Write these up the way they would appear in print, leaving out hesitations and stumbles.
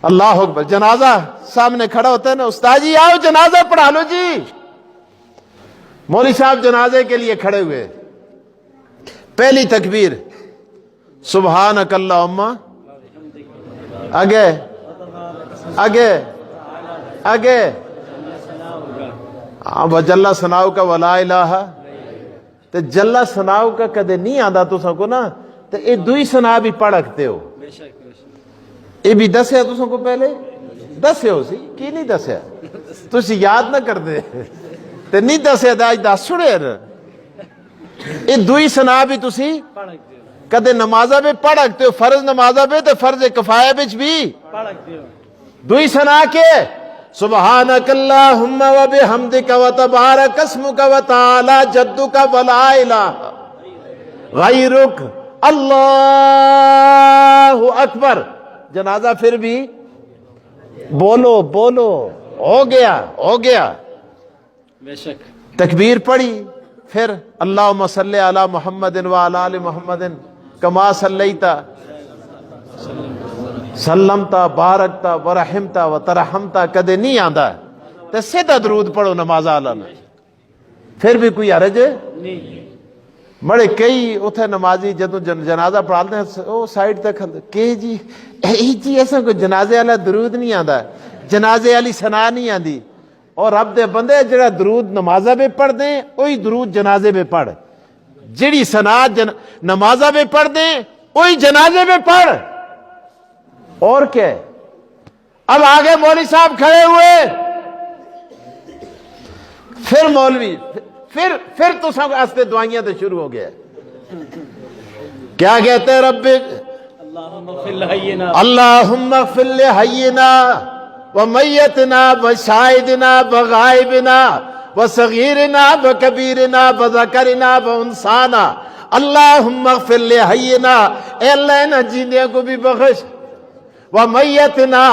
اللہ اکبر. جنازہ سامنے کھڑا ہوتا ہے نا, استاد جی آؤ جنازہ پڑھا لو جی. مولوی صاحب جنازے کے لیے کھڑے ہوئے, پہلی تکبیر سبحانک اللہم, آگے آگے آگے وجل ثناؤ کا ولا الہ. تے جلا ثناؤ کا کدے نہیں آندا تساں کو نا, تے اے دوئی ثنا بھی پڑھتے ہو. یہ بھی دسیا تساں کو پہلے دسے ہو سی کی نہیں دسیا, تسی یاد نہ کر دے تے نہیں دسیا تے اج دس چھڑے نا. یہ دوئی ثنا بھی تسی کدے نمازہ بھی پڑھتے ہو, فرض نمازہ بھی تے فرض کفایہ بچ بھی دوئی ثنا کے سبحانک اللہم و بحمدک و تبارک اسمک و تعالی جدک و لا الہ غیرک اللہ اکبر. جنازہ پھر بھی بولو بولو, ہو گیا ہو گیا. بے شک تکبیر پڑھی, پھر اللہم صلی علی محمد و علی آل محمد کما صلیتا سلمتا بارکتا ورحمتا وترحمتا کدے نہیں آندا تے سیدھا درود پڑھو نماز آلا نا, پھر بھی کوئی حرج نہیں. بڑے کئی اتھے نمازی جدو جنازہ پڑھاتے ہیں وہ سائڈ تک کہ جی ایسا کوئی جنازے والا درود نہیں آندا, جنازے والی ثنا نہیں آندی. اور رب دے بندے جڑا درود نمازہ میں پڑھ دیں وہی درود جنازے میں پڑھ, جڑی ثنا نمازہ میں پڑھ دیں وہی جنازے میں پڑھ. اور کیا ہے؟ اب آگے مولوی صاحب کھڑے ہوئے, پھر مولوی پھر تو سب آستے دعائیاں تو شروع ہو گیا. کیا کہتے ہیں رب اللہم اغفر لحینا اللہم اغفر لحینا ومیتنا وشاہدنا وغائبنا وصغیرنا وکبیرنا وذکرنا وانسانا. اللہم اغفر لحینا, اے اللہ انہاں جیندیاں کو بھی بخش, ومیتنا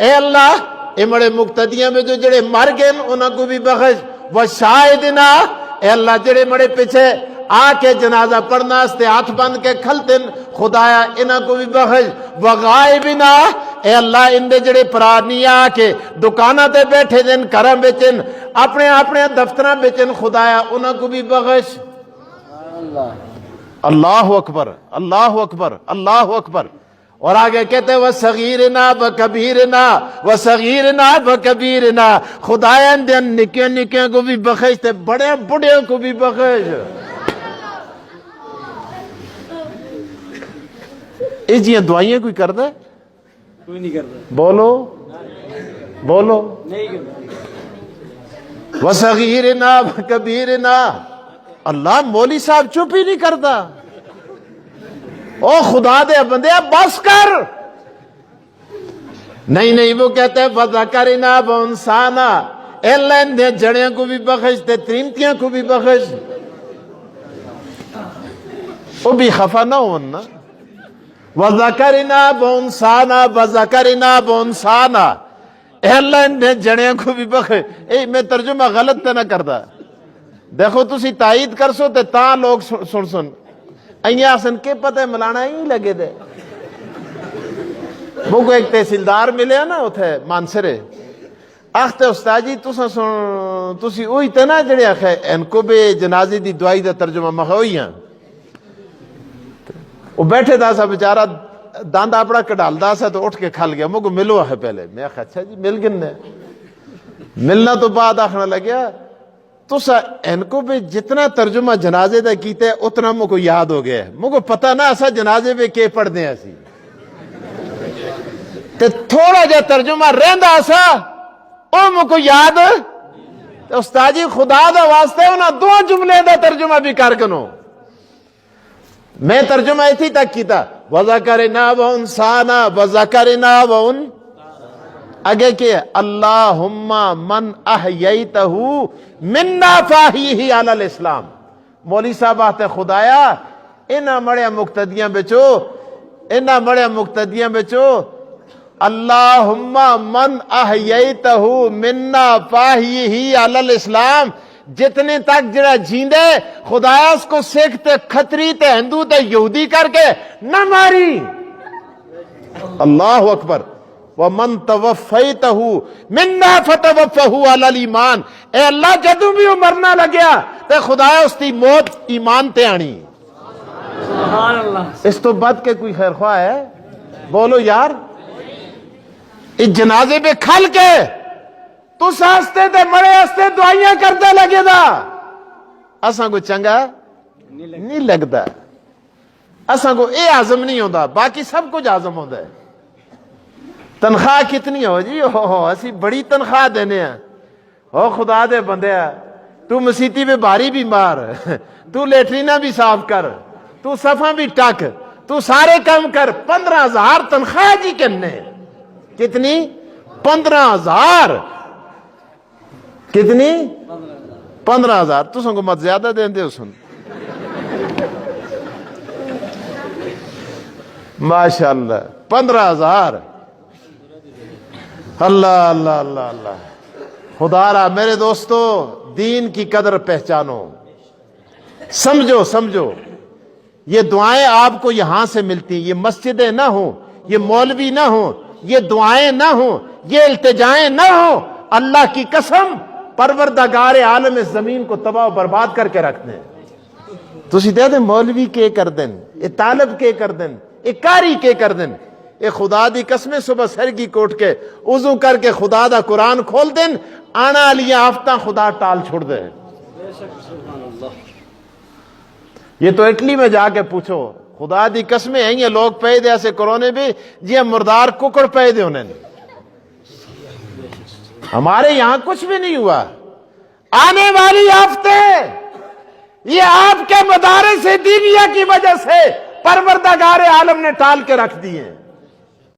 اے اللہ اے مڑے مقتدیاں میں جو جڑے مر گئے انہاں کو بھی بخش, وشاہدنا اے اللہ جڑے مڑے پیچھے آ کے جنازہ پڑھنا استے ہاتھ بند کے کھلتے خدایا انہاں کو بھی بخش, وغائبنا اے اللہ اندے جڑے پرانی آ کے دکانہ تے بیٹھے دن کرم بیچن اپنے اپنے دفترہ بیچن خدایا انہاں کو بھی بخش. اللہ اکبر اللہ اکبر اللہ اکبر. اور آگے کہتے ہیں وَصَغِيرِنَا وَكَبِيرِنَا وَصَغِيرِنَا وَكَبِيرِنَا, خدایا اندے نکے نکے کو بھی بخش تے بڑے بڑے کو بھی بخش. اس جیاں دعائیں کوئی کردہ ہے؟ کوئی نہیں کرتا, بولو بولو. نہیں کرتا. وَصَغِيرِنَا وَكَبِيرِنَا. اللہ مولوی صاحب چپ ہی نہیں کرتا. او خدا دے بندے بس کر. نہیں وہ کہتے ہیں وَذَكَرِنَا وَأُنْثَانَا, اے اللہ اندے جڑیاں کو بھی بخش تے تریمتیاں کو بھی بخش. وہ بھی خفا نہ ہونا. وَذَكَرِنَا وَأُنْثَانَا وَذَكَرِنَا وَأُنْثَانَا, اے اللہ اندے جڑیاں کو بھی بخش. اے میں ترجمہ غلط تے نہ کردا, دیکھو تسی تائید کر سو تے تاں لوگ سن ایاں سن کے پتہ ملانا ہی لگے دے. وہ کو ایک تحصیلدار ملے نا اتھے مانسرے, آختے استاد جی تسی اوہی تے نا جڑے آخے ان کو بھی جنازی دی دعائی دا ترجمہ مخوئیاں. وہ بیٹھے دا سا بیچارہ داندہ اپنا کڈال دا سا تو اٹھ کے کھل گیا. مجھ کو ملو ہے پہلے, میں آخا اچھا جی مل گنے. ملنا تو بعد آخنا لگیا تو سا ان کو بھی جتنا ترجمہ جنازے دا کیتے ہیں اتنا مجھ کو یاد ہو گیا. مجھ کو پتہ نہ ایسا جنازے میں کے پڑھ دیں ایسی تے تھوڑا جا ترجمہ رہندا ایسا او مجھ کو یاد. استاد جی خدا دا واسطے انہاں دو جملے دا ترجمہ بھی کر کنو. میں ترجمہ ایتھی تک کیتا وَذَكَرِنَا وَأُنْثَانَا وَذَكَرِنَا وَأُنْ آگے کیا اللہم من احییتہ منا فاہیہ علی الاسلام. مولوی صاحب آتے خدایا انہاں مڑے مقتدیاں بچو اللہم من احییتہ منا فاہیہ علی الاسلام, جتنے تک جڑا جیندے خدایا اس کو سکھ تے کھتری تے ہندو تے یہودی کر کے نہ ماری. اللہ اکبر. وَمَن تَوَفَّيْتَهُ مِنَّا فَتَوَفَّهُ عَلَى الْإِيمَانِ، اے اللہ جدوں بھی وہ مرنا لگیا تے خدایا اس دی موت ایمان تے آنی۔ سبحان اللہ۔ اس تو بد کے کوئی خیر خواہ ہے؟ بولو یار، اس جنازے پہ کھل کے تو ساستے تے مرے ہستے دعائیاں کرتے لگے دا، اساں کو چنگا نہیں لگتا، اساں کو اے عزم نہیں ہوتا، باقی سب کچھ عزم ہوتا ہے۔ تنخواہ کتنی ہو جی؟ اسی بڑی تنخواہ دینے ہیں، او خدا دے بندے ہیں، تو مسیتی پہ بھاری بھی مار، تو لیٹرینہ بھی صاف کر، تو صفحہ بھی ٹک، تو سارے کام کر، 15,000 تنخواہ جی کرنے۔ کتنی؟ 15,000۔ کتنی؟ 15,000۔ تو سن کو مت زیادہ دیں دے سن۔ ماشاءاللہ 15,000۔ اللہ اللہ اللہ اللہ۔ خدا را میرے دوستو، دین کی قدر پہچانو، سمجھو سمجھو، یہ دعائیں آپ کو یہاں سے ملتی، یہ مسجدیں نہ ہوں، یہ مولوی نہ ہوں، یہ دعائیں نہ ہوں، یہ التجائیں نہ ہوں، اللہ کی قسم پروردگار عالم اس زمین کو تباہ و برباد کر کے رکھ دیں۔ تسی دے دیں مولوی کے کر دیں، اے طالب کے کر دیں، اے کاری کے کر دیں، اے خدا دی قسمیں صبح سرگی کوٹ کے وضو کر کے خدا دا قرآن کھول دیں، آنا علیہ آفتہ خدا ٹال چھوڑ دے۔ یہ تو اٹلی میں جا کے پوچھو، خدا دی قسمیں ہیں یہ لوگ پہ دے ایسے کرونے بھی جی مردار ککڑ پہ دے انہیں۔ ہمارے یہاں کچھ بھی نہیں ہوا۔ آنے والی آفتے یہ آپ کے مدارس دینیہ کی وجہ سے پروردگار عالم نے ٹال کے رکھ دیے۔